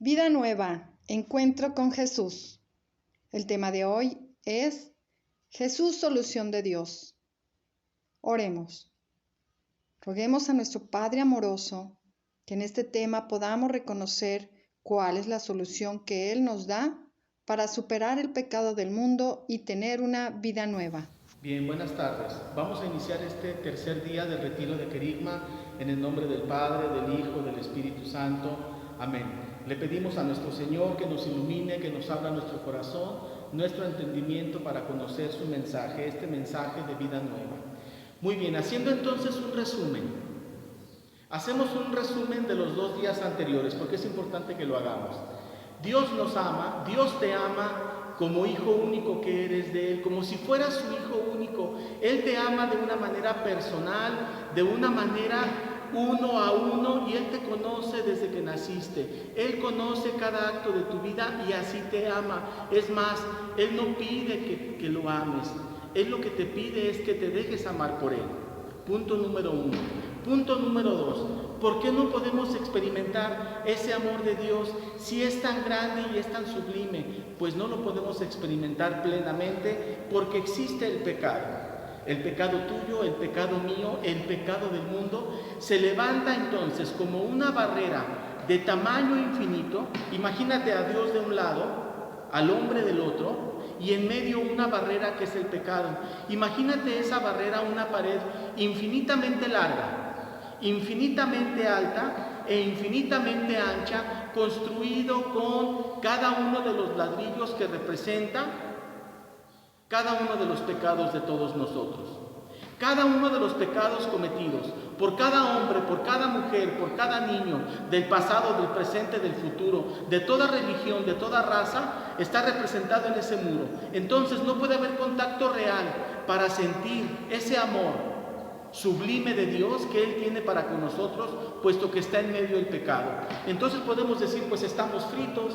Vida nueva, encuentro con Jesús. El tema de hoy es Jesús, solución de Dios. Oremos. Roguemos a nuestro Padre amoroso que en este tema podamos reconocer cuál es la solución que Él nos da para superar el pecado del mundo y tener una vida nueva. Bien, buenas tardes. Vamos a iniciar este tercer día del retiro de Querigma en el nombre del Padre, del Hijo, del Espíritu Santo. Amén. Le pedimos a nuestro Señor que nos ilumine, que nos abra nuestro corazón, nuestro entendimiento para conocer su mensaje, este mensaje de vida nueva. Muy bien, haciendo entonces un resumen. Hacemos un resumen de los 2 días anteriores porque es importante que lo hagamos. Dios nos ama, Dios te ama como hijo único que eres de Él, como si fueras su hijo único. Él te ama de una manera personal, de una manera uno a uno, y Él te conoce desde que naciste. Él conoce cada acto de tu vida y así te ama. Es más, Él no pide que lo ames. Él lo que te pide es que te dejes amar por Él. Punto número 1. Punto número 2. ¿Por qué no podemos experimentar ese amor de Dios si es tan grande y es tan sublime? Pues no lo podemos experimentar plenamente porque existe el pecado. El pecado tuyo, el pecado mío, el pecado del mundo se levanta entonces como una barrera de tamaño infinito. Imagínate a Dios de un lado, al hombre del otro, y en medio una barrera que es el pecado. Imagínate esa barrera, una pared infinitamente larga, infinitamente alta e infinitamente ancha, construido con cada uno de los ladrillos que representa cada uno de los pecados de todos nosotros. Cada uno de los pecados cometidos por cada hombre, por cada mujer, por cada niño, del pasado, del presente, del futuro, de toda religión, de toda raza, está representado en ese muro. Entonces no puede haber contacto real para sentir ese amor sublime de Dios que Él tiene para con nosotros, puesto que está en medio del pecado. Entonces podemos decir, pues estamos fritos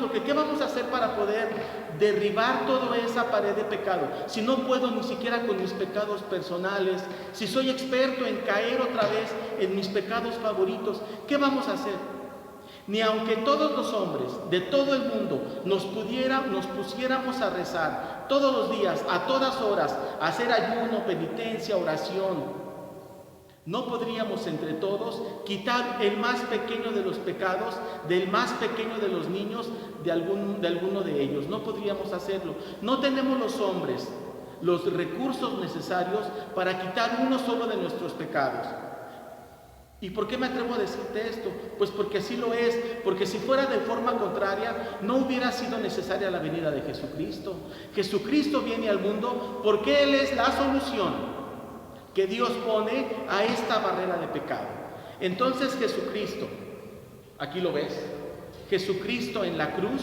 porque ¿qué vamos a hacer para poder derribar toda esa pared de pecado? Si no puedo ni siquiera con mis pecados personales, si soy experto en caer otra vez en mis pecados favoritos, ¿qué vamos a hacer? Ni aunque todos los hombres de todo el mundo nos pusiéramos a rezar todos los días, a todas horas, a hacer ayuno, penitencia, oración, no podríamos entre todos quitar el más pequeño de los pecados, del más pequeño de los niños, de alguno de ellos. No podríamos hacerlo. No tenemos los hombres los recursos necesarios para quitar uno solo de nuestros pecados. ¿Y por qué me atrevo a decirte esto? Pues porque así lo es, porque si fuera de forma contraria, no hubiera sido necesaria la venida de Jesucristo. Jesucristo viene al mundo porque Él es la solución que Dios pone a esta barrera de pecado. Entonces Jesucristo, aquí lo ves, Jesucristo en la cruz,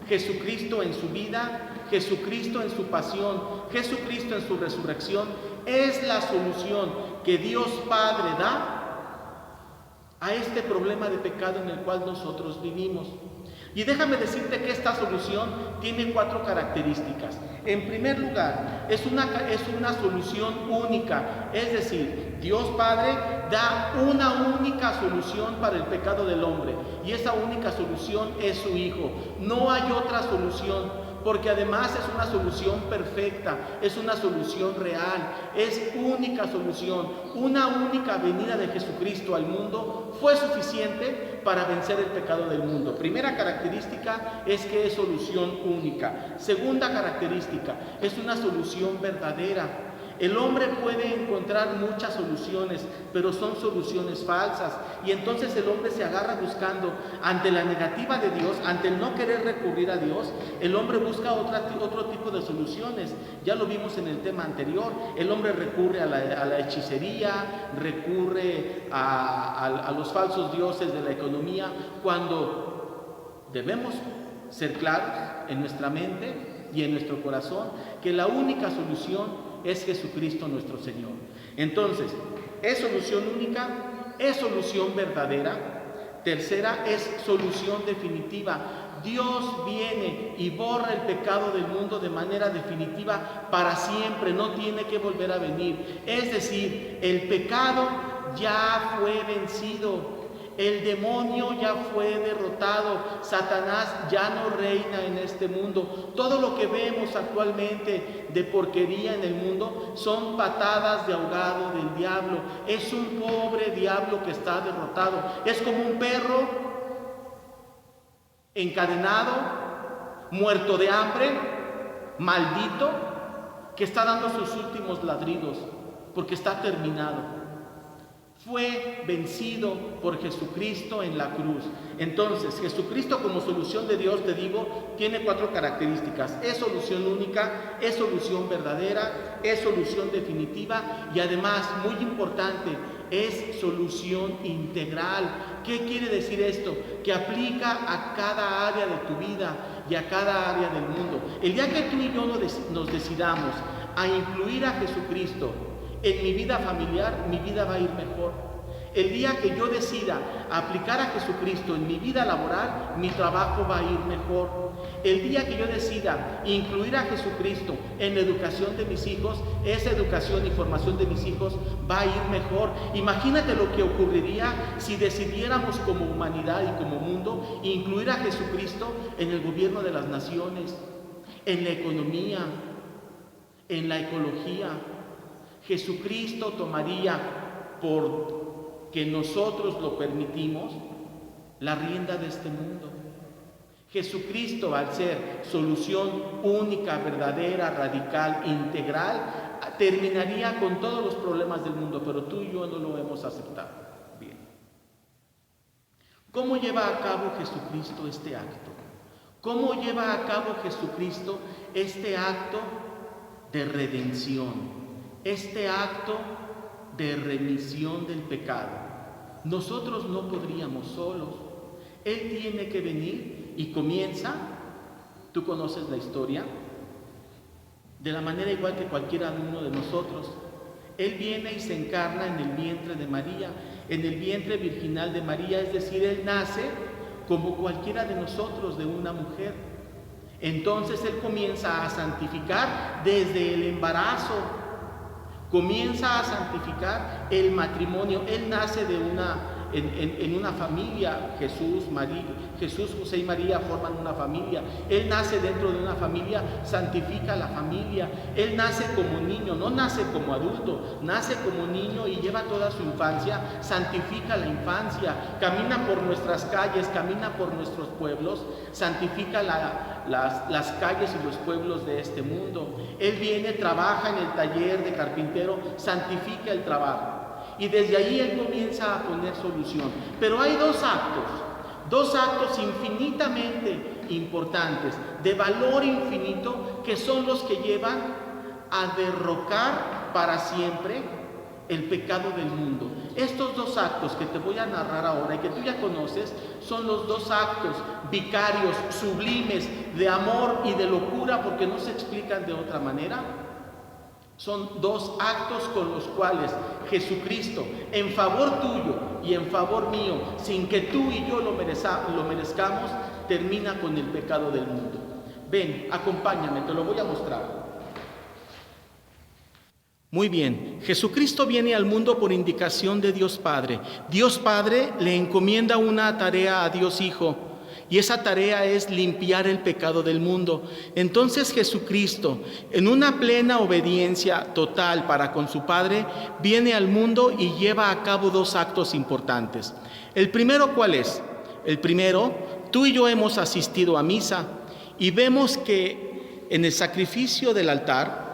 Jesucristo en su vida, Jesucristo en su pasión, Jesucristo en su resurrección, es la solución que Dios Padre da a este problema de pecado en el cual nosotros vivimos. Y déjame decirte que esta solución tiene 4 características. En primer lugar, es una solución única, es decir, Dios Padre da una única solución para el pecado del hombre, y esa única solución es su Hijo. No hay otra solución, porque además es una solución perfecta, es una solución real, es única solución. Una única venida de Jesucristo al mundo fue suficiente para vencer el pecado del mundo. Primera característica es que es solución única. Segunda característica, es una solución verdadera. El hombre puede encontrar muchas soluciones, pero son soluciones falsas. Y entonces el hombre se agarra buscando, ante la negativa de Dios, ante el no querer recurrir a Dios, el hombre busca otro tipo de soluciones. Ya lo vimos en el tema anterior. El hombre recurre a la hechicería, recurre a los falsos dioses de la economía, cuando debemos ser claros en nuestra mente y en nuestro corazón que la única solución es Jesucristo nuestro Señor. Entonces, es solución única, es solución verdadera. Tercera, es solución definitiva. Dios viene y borra el pecado del mundo de manera definitiva para siempre, no tiene que volver a venir. Es decir, el pecado ya fue vencido. El demonio ya fue derrotado. Satanás ya no reina en este mundo. Todo lo que vemos actualmente de porquería en el mundo son patadas de ahogado del diablo. Es un pobre diablo que está derrotado. Es como un perro encadenado, muerto de hambre, maldito, que está dando sus últimos ladridos porque está terminado. Fue vencido por Jesucristo en la cruz. Entonces, Jesucristo como solución de Dios, te digo, tiene 4 características. Es solución única, es solución verdadera, es solución definitiva y además, muy importante, es solución integral. ¿Qué quiere decir esto? Que aplica a cada área de tu vida y a cada área del mundo. El día que tú y yo nos decidamos a incluir a Jesucristo en mi vida familiar, mi vida va a ir mejor. El día que yo decida aplicar a Jesucristo en mi vida laboral, mi trabajo va a ir mejor. El día que yo decida incluir a Jesucristo en la educación de mis hijos, esa educación y formación de mis hijos va a ir mejor. Imagínate lo que ocurriría si decidiéramos como humanidad y como mundo incluir a Jesucristo en el gobierno de las naciones, en la economía, en la ecología. Jesucristo tomaría, porque nosotros lo permitimos, la rienda de este mundo. Jesucristo, al ser solución única, verdadera, radical, integral, terminaría con todos los problemas del mundo, pero tú y yo no lo hemos aceptado. Bien. ¿Cómo lleva a cabo Jesucristo este acto? ¿Cómo lleva a cabo Jesucristo este acto de redención? Este acto de remisión del pecado. Nosotros no podríamos solos. Él tiene que venir y comienza, tú conoces la historia, de la manera igual que cualquiera uno de nosotros. Él viene y se encarna en el vientre de María, en el vientre virginal de María, es decir, Él nace como cualquiera de nosotros, de una mujer. Entonces Él comienza a santificar desde el embarazo. Comienza a santificar el matrimonio. Él nace en una familia. Jesús, José y María forman una familia. Él nace dentro de una familia, santifica la familia. Él nace como niño, no nace como adulto, nace como niño y lleva toda su infancia, santifica la infancia, camina por nuestras calles, camina por nuestros pueblos, santifica las calles y los pueblos de este mundo. Él viene, trabaja en el taller de carpintero, santifica el trabajo. Y desde ahí Él comienza a poner solución. Pero hay dos actos infinitamente importantes, de valor infinito, que son los que llevan a derrocar para siempre el pecado del mundo. Estos 2 actos que te voy a narrar ahora y que tú ya conoces, son los 2 actos vicarios, sublimes, de amor y de locura, porque no se explican de otra manera. Son 2 actos con los cuales Jesucristo, en favor tuyo y en favor mío, sin que tú y yo lo merezcamos, termina con el pecado del mundo. Ven, acompáñame, te lo voy a mostrar. Muy bien, Jesucristo viene al mundo por indicación de Dios Padre. Dios Padre le encomienda una tarea a Dios Hijo, y esa tarea es limpiar el pecado del mundo. Entonces Jesucristo, en una plena obediencia total para con su Padre, viene al mundo y lleva a cabo 2 actos importantes. El primero, ¿cuál es? El primero, tú y yo hemos asistido a misa y vemos que en el sacrificio del altar,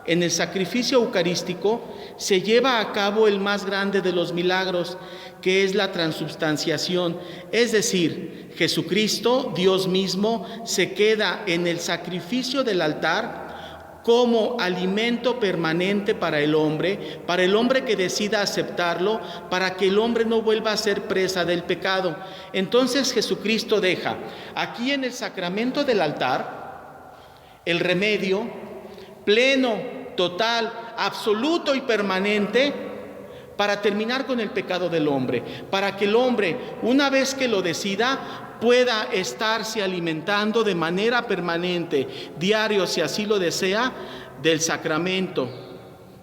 en el sacrificio eucarístico, se lleva a cabo el más grande de los milagros, que es la transubstanciación. Es decir, Jesucristo, Dios mismo, se queda en el sacrificio del altar como alimento permanente para el hombre que decida aceptarlo, para que el hombre no vuelva a ser presa del pecado. Entonces Jesucristo deja aquí en el sacramento del altar el remedio pleno, total, absoluto y permanente para terminar con el pecado del hombre, para que el hombre, una vez que lo decida, pueda estarse alimentando de manera permanente, diario, si así lo desea, del sacramento,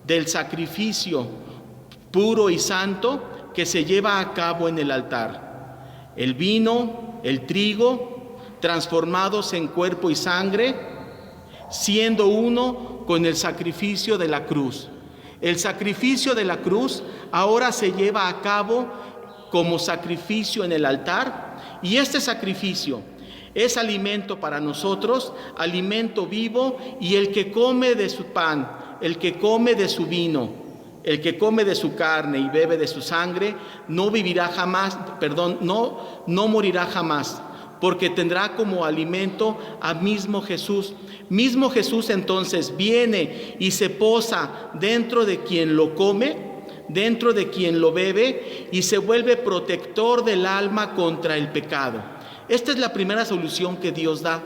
del sacrificio puro y santo que se lleva a cabo en el altar. el vino, el trigo, transformados en cuerpo y sangre, siendo uno con el sacrificio de la cruz. El sacrificio de la cruz ahora se lleva a cabo como sacrificio en el altar, y este sacrificio es alimento para nosotros, alimento vivo, y el que come de su pan, el que come de su vino, el que come de su carne y bebe de su sangre, no vivirá jamás, no morirá jamás, porque tendrá como alimento a mismo Jesús. Mismo Jesús entonces viene y se posa dentro de quien lo come, dentro de quien lo bebe, y se vuelve protector del alma contra el pecado. Esta es la primera solución que Dios da.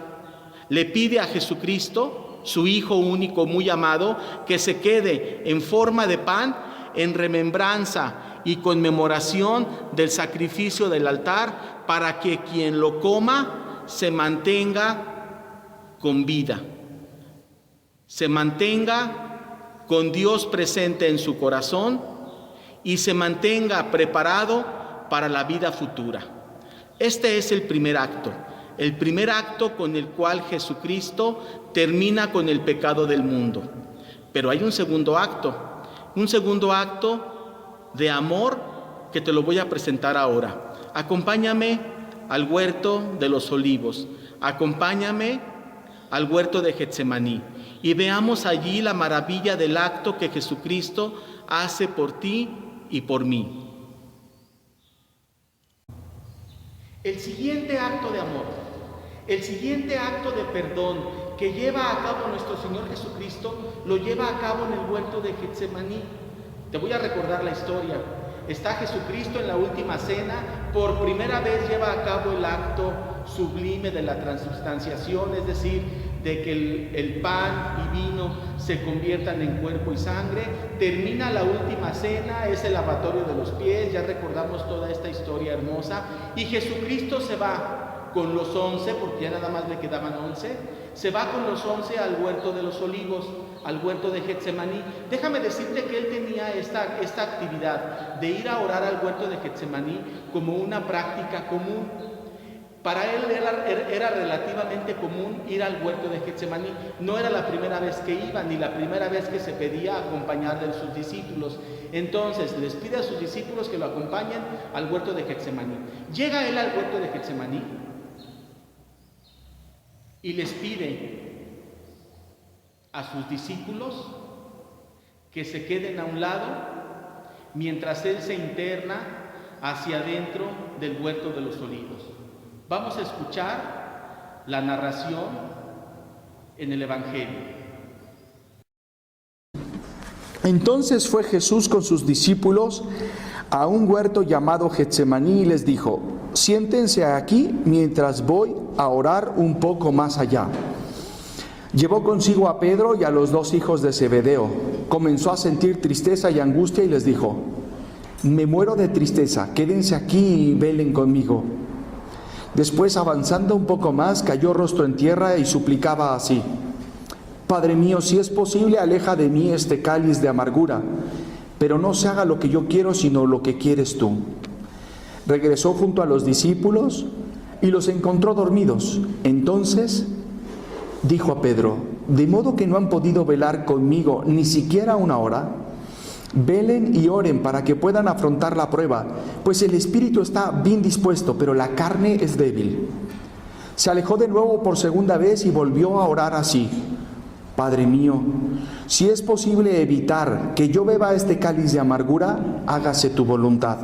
Le pide a Jesucristo, su Hijo único muy amado, que se quede en forma de pan en remembranza y conmemoración del sacrificio del altar, para que quien lo coma se mantenga con vida, se mantenga con Dios presente en su corazón y se mantenga preparado para la vida futura. Este es el primer acto con el cual Jesucristo termina con el pecado del mundo. Pero hay un segundo acto de amor que te lo voy a presentar ahora. Acompáñame al huerto de los olivos, acompáñame al huerto de Getsemaní y veamos allí la maravilla del acto que Jesucristo hace por ti y por mí. El siguiente acto de amor, el siguiente acto de perdón que lleva a cabo nuestro Señor Jesucristo, lo lleva a cabo en el huerto de Getsemaní. Te voy a recordar la historia. Está Jesucristo en la última cena, por primera vez lleva a cabo el acto sublime de la transubstanciación, es decir, de que el pan y vino se conviertan en cuerpo y sangre. Termina la última cena, es el lavatorio de los pies, ya recordamos toda esta historia hermosa, y Jesucristo se va con los 11, porque ya nada más le quedaban 11, se va con los 11 al huerto de los olivos, al huerto de Getsemaní. Déjame decirte que él tenía esta actividad de ir a orar al huerto de Getsemaní como una práctica común. Para él era relativamente común ir al huerto de Getsemaní. No era la primera vez que iba, ni la primera vez que se pedía acompañar de sus discípulos. Entonces les pide a sus discípulos que lo acompañen al huerto de Getsemaní. Llega él al huerto de Getsemaní y les pide a sus discípulos que se queden a un lado mientras él se interna hacia adentro del huerto de los olivos. Vamos a escuchar la narración en el Evangelio. Entonces fue Jesús con sus discípulos a un huerto llamado Getsemaní y les dijo: siéntense aquí mientras voy a orar un poco más allá. Llevó consigo a Pedro y a los 2 hijos de Zebedeo. Comenzó a sentir tristeza y angustia y les dijo: me muero de tristeza, quédense aquí y velen conmigo. Después, avanzando un poco más, cayó rostro en tierra y suplicaba así: Padre mío, si es posible, aleja de mí este cáliz de amargura, pero no se haga lo que yo quiero, sino lo que quieres tú. Regresó junto a los discípulos y los encontró dormidos. Entonces dijo a Pedro: ¿de modo que no han podido velar conmigo ni siquiera una hora? Velen y oren para que puedan afrontar la prueba, pues el espíritu está bien dispuesto, pero la carne es débil. Se alejó de nuevo por segunda vez y volvió a orar así: Padre mío, si es posible evitar que yo beba este cáliz de amargura, hágase tu voluntad.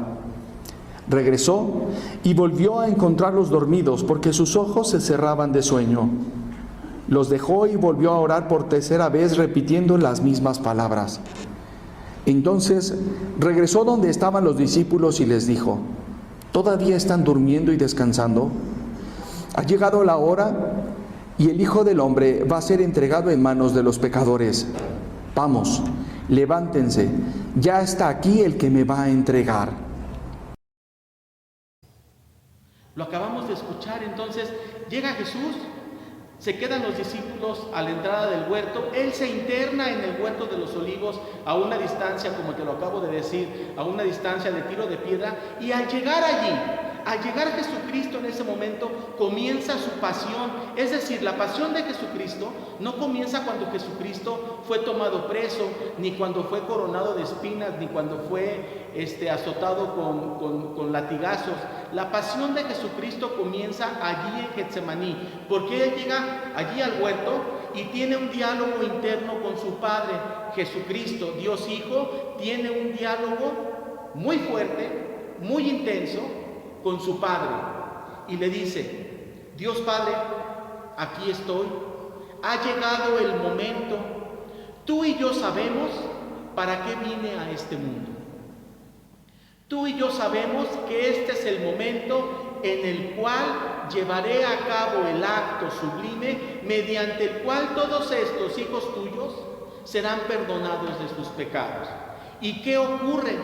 Regresó y volvió a encontrarlos dormidos, porque sus ojos se cerraban de sueño. Los dejó y volvió a orar por tercera vez, repitiendo las mismas palabras. Entonces regresó donde estaban los discípulos y les dijo: ¿todavía están durmiendo y descansando? Ha llegado la hora y el Hijo del Hombre va a ser entregado en manos de los pecadores. Vamos, levántense, ya está aquí el que me va a entregar. Lo acabamos de escuchar. Entonces llega Jesús, se quedan los discípulos a la entrada del huerto, él se interna en el huerto de los olivos a una distancia, como te lo acabo de decir, a una distancia de tiro de piedra, y al llegar allí, al llegar Jesucristo en ese momento, comienza su pasión. Es decir, la pasión de Jesucristo no comienza cuando Jesucristo fue tomado preso, ni cuando fue coronado de espinas, ni cuando fue azotado con latigazos. La pasión de Jesucristo comienza allí en Getsemaní, porque Él llega allí al huerto y tiene un diálogo interno con su Padre. Jesucristo, Dios Hijo, tiene un diálogo muy fuerte, muy intenso con su Padre, y le dice: Dios Padre, aquí estoy, ha llegado el momento, tú y yo sabemos para qué vine a este mundo. Tú y yo sabemos que este es el momento en el cual llevaré a cabo el acto sublime mediante el cual todos estos hijos tuyos serán perdonados de sus pecados. ¿Y qué ocurre?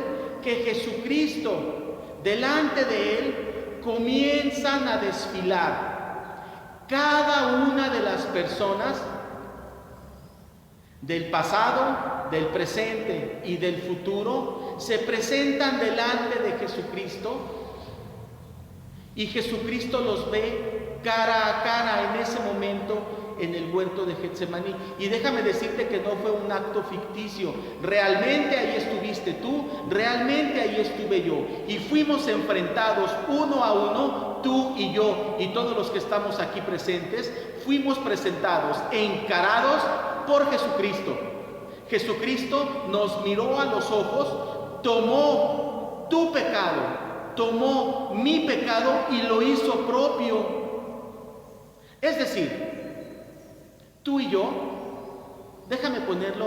Que Jesucristo, delante de Él, comienzan a desfilar cada una de las personas del pasado, del presente y del futuro, se presentan delante de Jesucristo, y Jesucristo los ve cara a cara en ese momento en el huerto de Getsemaní. Y déjame decirte que no fue un acto ficticio. Realmente ahí estuviste tú, realmente ahí estuve yo, y fuimos enfrentados uno a uno, tú y yo, y todos los que estamos aquí presentes, fuimos presentados, encarados por Jesucristo. Jesucristo nos miró a los ojos, tomó tu pecado, tomó mi pecado y lo hizo propio. Es decir, tú y yo, déjame ponerlo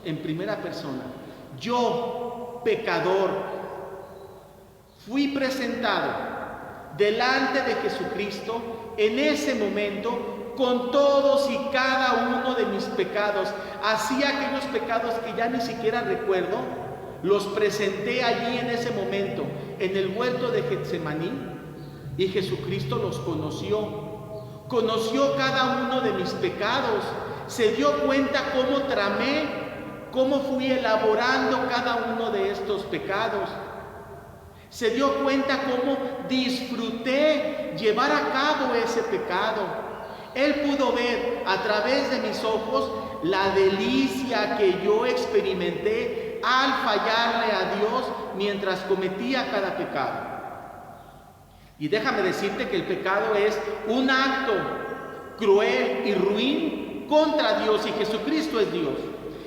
en primera persona, yo, pecador, fui presentado delante de Jesucristo en ese momento con todos y cada uno de mis pecados. Así aquellos pecados que ya ni siquiera recuerdo, los presenté allí en ese momento, en el huerto de Getsemaní, y Jesucristo los conoció. Conoció cada uno de mis pecados, se dio cuenta cómo tramé, cómo fui elaborando cada uno de estos pecados. Se dio cuenta cómo disfruté llevar a cabo ese pecado. Él pudo ver a través de mis ojos la delicia que yo experimenté al fallarle a Dios mientras cometía cada pecado. Y déjame decirte que el pecado es un acto cruel y ruin contra Dios, y Jesucristo es Dios.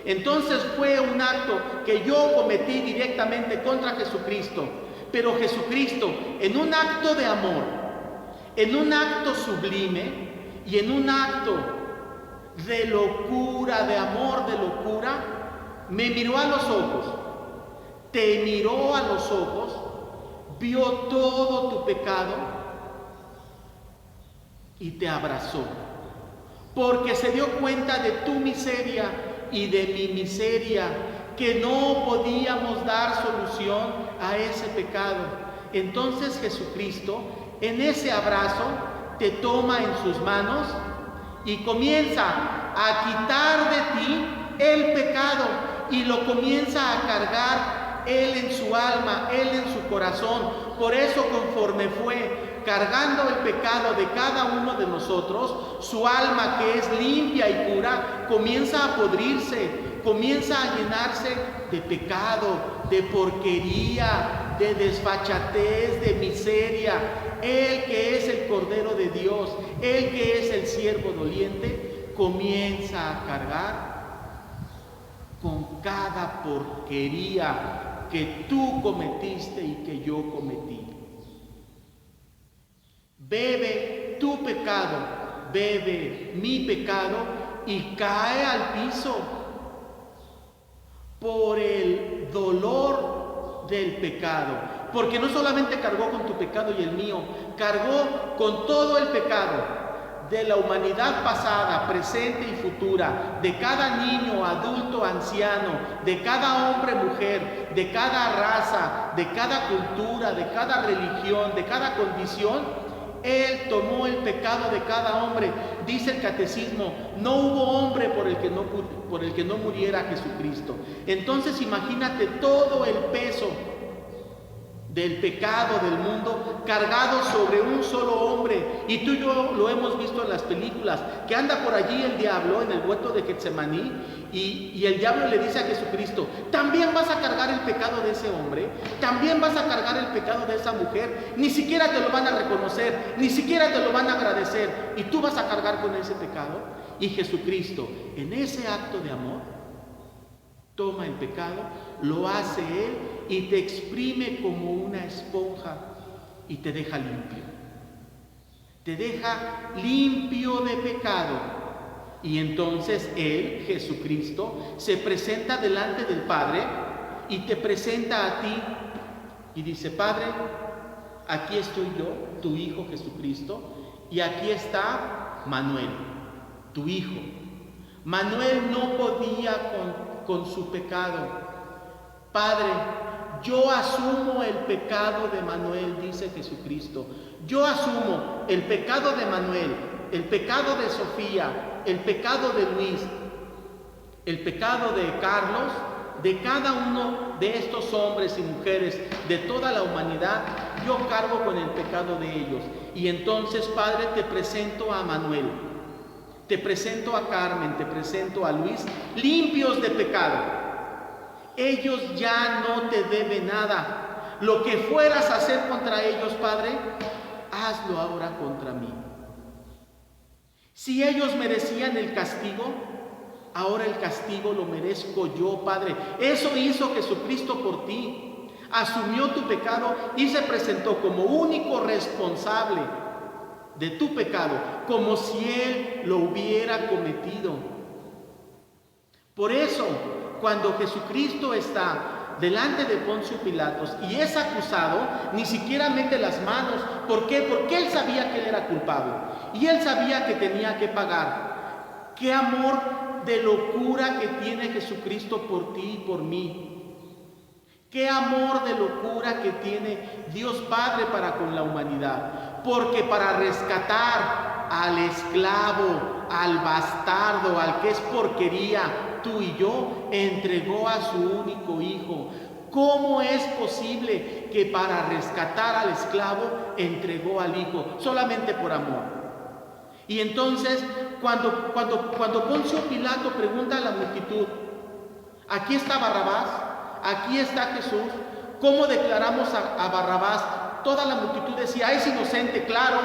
Entonces fue un acto que yo cometí directamente contra Jesucristo. Pero Jesucristo, en un acto de amor, en un acto sublime y en un acto de locura, de amor, de locura, me miró a los ojos, te miró a los ojos, vio todo tu pecado y te abrazó, porque se dio cuenta de tu miseria y de mi miseria, que no podíamos dar solución a ese pecado. Entonces Jesucristo, en ese abrazo, te toma en sus manos y comienza a quitar de ti el pecado, y lo comienza a cargar Él en su alma, Él en su corazón. Por eso, conforme fue cargando el pecado de cada uno de nosotros, su alma, que es limpia y pura, comienza a podrirse, comienza a llenarse de pecado, de porquería, de desfachatez, de miseria. Él, que es el Cordero de Dios, Él, que es el siervo doliente, comienza a cargar con cada porquería que tú cometiste y que yo cometí. Bebe tu pecado, bebe mi pecado, y cae al piso por el dolor del pecado. Porque no solamente cargó con tu pecado y el mío, cargó con todo el pecado de la humanidad pasada, presente y futura, de cada niño, adulto, anciano, de cada hombre, mujer, de cada raza, de cada cultura, de cada religión, de cada condición. Él tomó el pecado de cada hombre. Dice el catecismo, no hubo hombre por el que no muriera Jesucristo. Entonces imagínate todo el peso del pecado del mundo cargado sobre un solo hombre. Y tú y yo lo hemos visto en las películas, que anda por allí el diablo en el huerto de Getsemaní y el diablo le dice a Jesucristo: también vas a cargar el pecado de ese hombre, también vas a cargar el pecado de esa mujer, ni siquiera te lo van a reconocer, ni siquiera te lo van a agradecer, y tú vas a cargar con ese pecado. Y Jesucristo, en ese acto de amor, toma el pecado, lo hace Él y te exprime como una esponja y te deja limpio. Te deja limpio de pecado. Y entonces Él, Jesucristo, se presenta delante del Padre y te presenta a ti y dice: Padre, aquí estoy yo, tu Hijo Jesucristo, y aquí está Manuel, tu Hijo. Manuel no podía con su pecado. Padre, yo asumo el pecado de Manuel, dice Jesucristo. Yo asumo el pecado de Manuel, el pecado de Sofía, el pecado de Luis, el pecado de Carlos, de cada uno de estos hombres y mujeres, de toda la humanidad. Yo cargo con el pecado de ellos. Y entonces, Padre, te presento a Manuel, te presento a Carmen, te presento a Luis, limpios de pecado. Ellos ya no te deben nada. Lo que fueras a hacer contra ellos, Padre, hazlo ahora contra mí. Si ellos merecían el castigo, ahora el castigo lo merezco yo, Padre. Eso hizo Jesucristo por ti. Asumió tu pecado y se presentó como único responsable de tu pecado, como si Él lo hubiera cometido. Por eso, cuando Jesucristo está delante de Poncio Pilatos y es acusado, ni siquiera mete las manos. ¿Por qué? Porque Él sabía que Él era culpable y Él sabía que tenía que pagar. ¡Qué amor de locura que tiene Jesucristo por ti y por mí! ¡Qué amor de locura que tiene Dios Padre para con la humanidad! Porque para rescatar al esclavo, al bastardo, al que es porquería, tú y yo, entregó a su único hijo. ¿Cómo es posible que para rescatar al esclavo entregó al hijo? Solamente por amor. Y entonces, cuando Poncio Pilato pregunta a la multitud: aquí está Barrabás, aquí está Jesús, ¿cómo declaramos a Barrabás? Toda la multitud decía: es inocente, claro,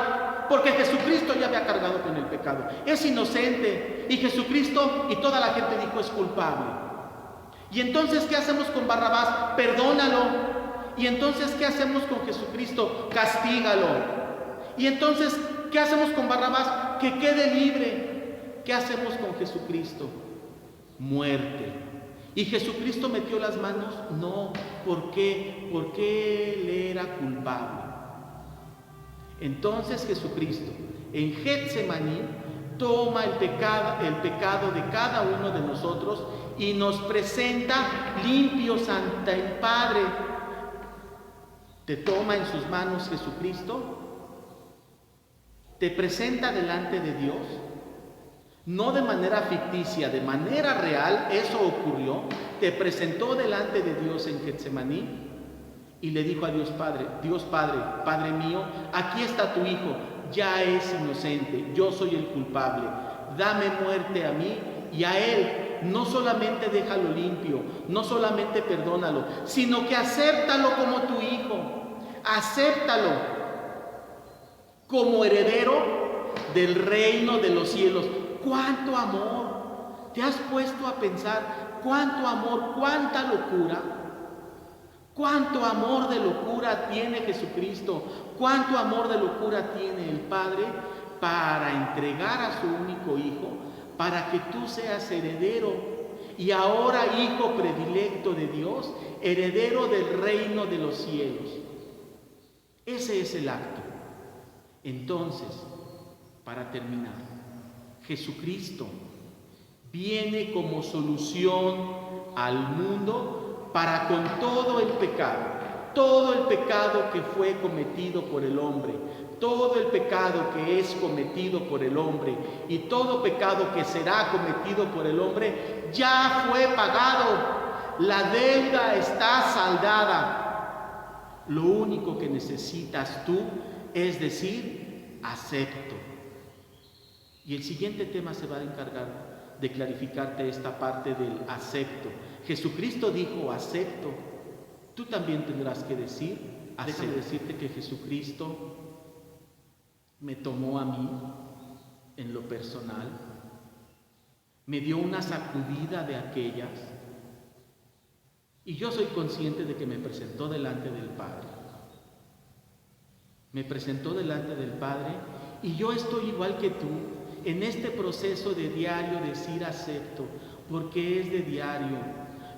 porque Jesucristo ya había cargado con el pecado. Es inocente. Y Jesucristo y toda la gente dijo: es culpable. Y entonces, ¿qué hacemos con Barrabás? Perdónalo. Y entonces, ¿qué hacemos con Jesucristo? Castígalo. Y entonces, ¿qué hacemos con Barrabás? Que quede libre. ¿Qué hacemos con Jesucristo? Muerte. ¿Y Jesucristo metió las manos? No. ¿Por qué? Porque Él era culpable. Entonces Jesucristo en Getsemaní toma el pecado de cada uno de nosotros y nos presenta limpios ante el Padre. Te toma en sus manos Jesucristo, te presenta delante de Dios, no de manera ficticia, de manera real. Eso ocurrió. Te presentó delante de Dios en Getsemaní y le dijo a Dios Padre: Dios Padre, Padre mío, aquí está tu Hijo, ya es inocente, yo soy el culpable, dame muerte a mí y a Él. No solamente déjalo limpio, no solamente perdónalo, sino que acéptalo como tu Hijo, acéptalo como heredero del reino de los cielos. ¡Cuánto amor! ¿Te has puesto a pensar cuánto amor, cuánta locura? ¿Cuánto amor de locura tiene Jesucristo? ¿Cuánto amor de locura tiene el Padre para entregar a su único Hijo, para que tú seas heredero y ahora hijo predilecto de Dios, heredero del reino de los cielos? Ese es el acto. Entonces, para terminar, Jesucristo viene como solución al mundo para con todo el pecado que fue cometido por el hombre, todo el pecado que es cometido por el hombre y todo pecado que será cometido por el hombre, ya fue pagado. La deuda está saldada. Lo único que necesitas tú es decir, acepto. Y el siguiente tema se va a encargar de clarificarte esta parte del acepto. Jesucristo dijo, acepto. Tú también tendrás que decir, acepto. Déjame decirte que Jesucristo me tomó a mí en lo personal, me dio una sacudida de aquellas, y yo soy consciente de que me presentó delante del Padre. Me presentó delante del Padre, y yo estoy igual que tú, en este proceso de diario decir acepto, porque es de diario,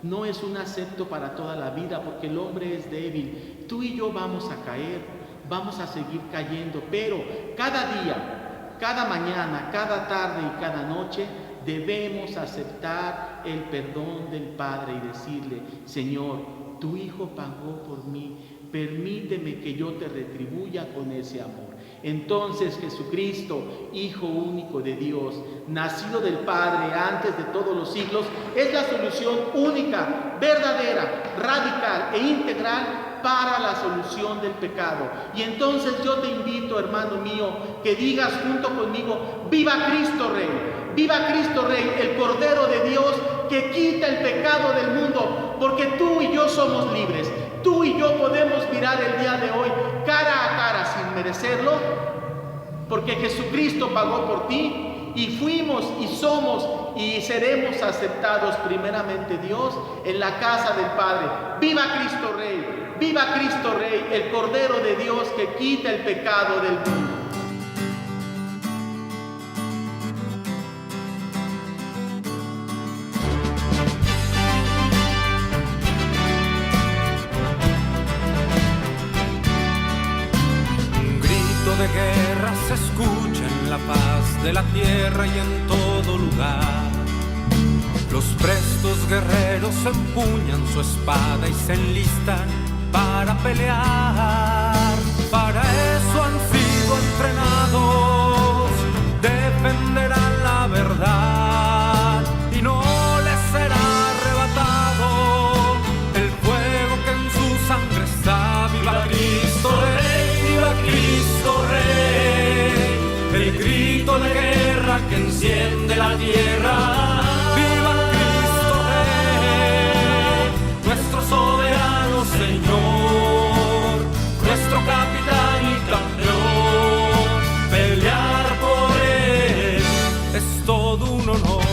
no es un acepto para toda la vida, porque el hombre es débil. Tú y yo vamos a caer, vamos a seguir cayendo, pero cada día, cada mañana, cada tarde y cada noche debemos aceptar el perdón del Padre y decirle, Señor, tu Hijo pagó por mí, permíteme que yo te retribuya con ese amor. Entonces Jesucristo, Hijo único de Dios, nacido del Padre antes de todos los siglos, es la solución única, verdadera, radical e integral para la solución del pecado. Y entonces yo te invito, hermano mío, que digas junto conmigo, ¡viva Cristo Rey! ¡Viva Cristo Rey, el Cordero de Dios que quita el pecado del mundo! Porque tú y yo somos libres. Tú y yo podemos mirar el día de hoy cara a cara sin merecerlo, porque Jesucristo pagó por ti y fuimos y somos y seremos aceptados primeramente Dios en la casa del Padre. ¡Viva Cristo Rey! ¡Viva Cristo Rey, el Cordero de Dios que quita el pecado del mundo! De guerra se escucha en la paz de la tierra y en todo lugar. Los prestos guerreros empuñan su espada y se enlistan para pelear. Para eso han sido entrenados, defenderán la verdad y no les será arrebatado el fuego que en su sangre está. ¡Viva Cristo Rey! ¡Viva Cristo Rey! El grito de guerra que enciende la tierra. ¡Viva Cristo Rey! Nuestro soberano Señor, nuestro capitán y campeón. Pelear por Él es todo un honor.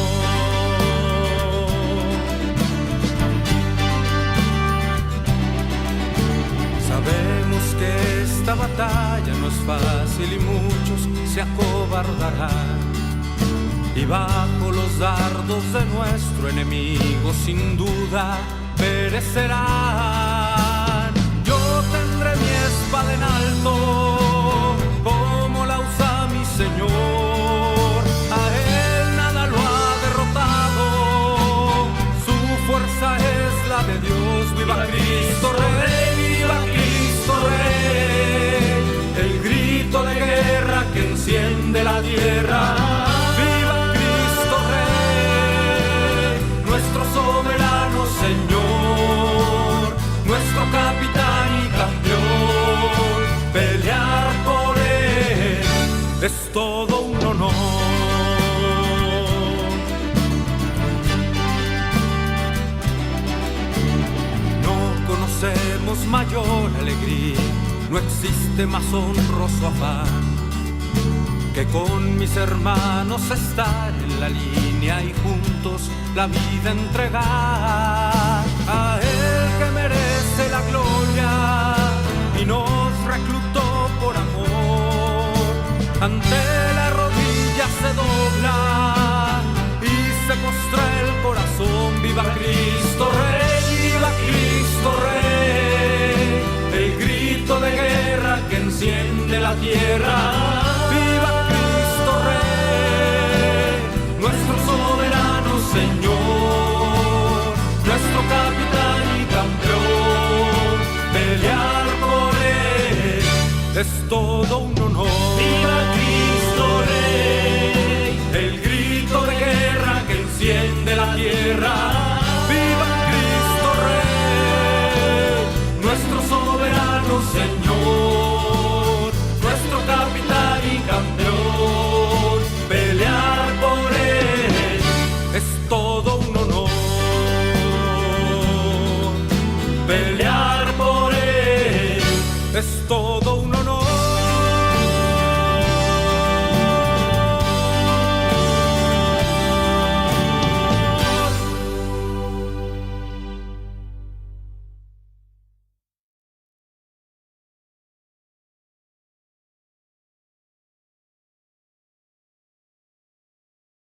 Sabemos que esta batalla no es fácil y muchos se acobardarán, y bajo los dardos de nuestro enemigo sin duda perecerán. Yo tendré mi espada en alto como la usa mi Señor. A Él nada lo ha derrotado, su fuerza es la de Dios. ¡Viva Cristo Rey! ¡Viva Cristo Rey! El grito de guerra que enciende la tierra. ¡Viva Cristo Rey! Nuestro soberano Señor, nuestro capitán y campeón. Pelear por Él es todo un honor. No conocemos mayor alegría, no existe más honroso afán que con mis hermanos estar en la línea y juntos la vida entregar. A Él que merece la gloria y nos reclutó por amor. Ante la rodilla se dobla y se postra el corazón. ¡Viva Cristo Rey! ¡Viva Cristo Rey! El grito de guerra que enciende la tierra. ¡Viva Cristo Rey! Nuestro soberano Señor, nuestro capitán y campeón. Pelear por Él es todo un honor. ¡Viva Cristo Rey! El grito de guerra que enciende la tierra. ¡Viva Cristo Rey! Nuestro soberano todo un honor.